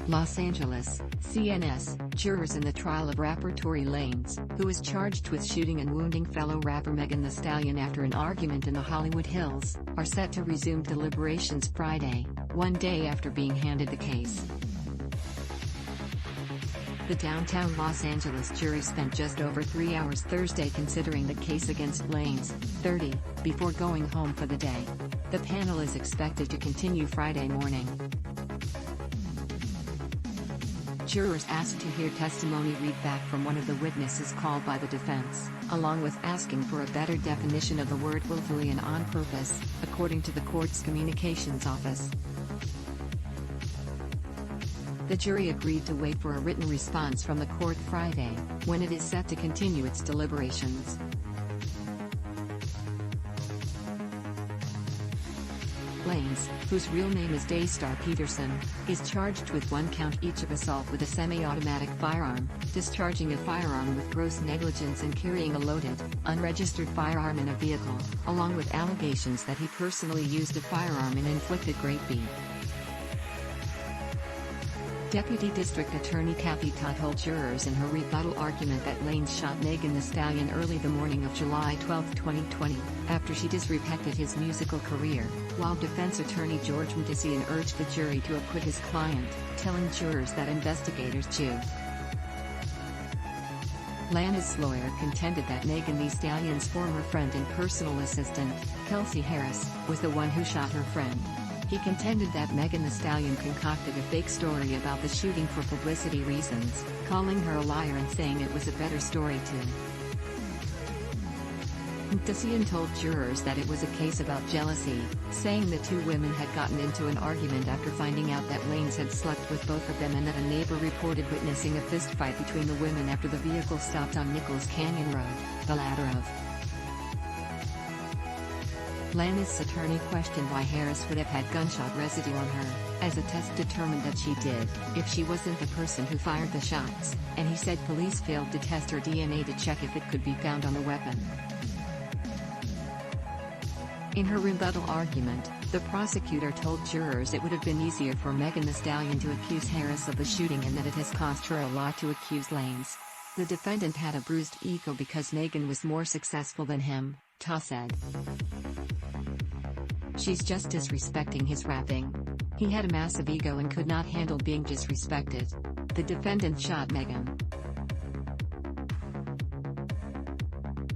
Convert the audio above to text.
Los Angeles, CNS, jurors in the trial of rapper Tory Lanez, who is charged with shooting and wounding fellow rapper Megan Thee Stallion after an argument in the Hollywood Hills, are set to resume deliberations Friday, one day after being handed the case. The downtown Los Angeles jury spent just over 3 hours Thursday considering the case against Lanez, 30, before going home for the day. The panel is expected to continue Friday morning. Jurors asked to hear testimony read back from one of the witnesses called by the defense, along with asking for a better definition of the word willfully and on purpose, according to the court's communications office. The jury agreed to wait for a written response from the court Friday, when it is set to continue its deliberations. Lanez, whose real name is Daystar Peterson, is charged with 1 count each of assault with a semi-automatic firearm, discharging a firearm with gross negligence and carrying a loaded, unregistered firearm in a vehicle, along with allegations that he personally used a firearm and inflicted great bodily. Deputy District Attorney Kelsey Harris told jurors in her rebuttal argument that Lanez shot Megan Thee Stallion early the morning of July 12, 2020, after she disrespected his musical career, while defense attorney George Mgdesyan urged the jury to acquit his client, telling jurors that investigators Jew. Lanez's lawyer contended that Megan Thee Stallion's former friend and personal assistant, Kelsey Harris, was the one who shot her friend. He contended that Megan Thee Stallion concocted a fake story about the shooting for publicity reasons, calling her a liar and saying it was a better story too. Mgdesyan told jurors that it was a case about jealousy, saying the two women had gotten into an argument after finding out that Lanez had slept with both of them and that a neighbor reported witnessing a fistfight between the women after the vehicle stopped on Nichols Canyon Road, the latter of. Lanez's attorney questioned why Harris would have had gunshot residue on her, as a test determined that she did, if she wasn't the person who fired the shots, and he said police failed to test her DNA to check if it could be found on the weapon. In her rebuttal argument, the prosecutor told jurors it would have been easier for Megan Thee Stallion to accuse Harris of the shooting and that it has cost her a lot to accuse Lanez. The defendant had a bruised ego because Megan was more successful than him, Ta said. She's just disrespecting his rapping. He had a massive ego and could not handle being disrespected. The defendant shot Megan.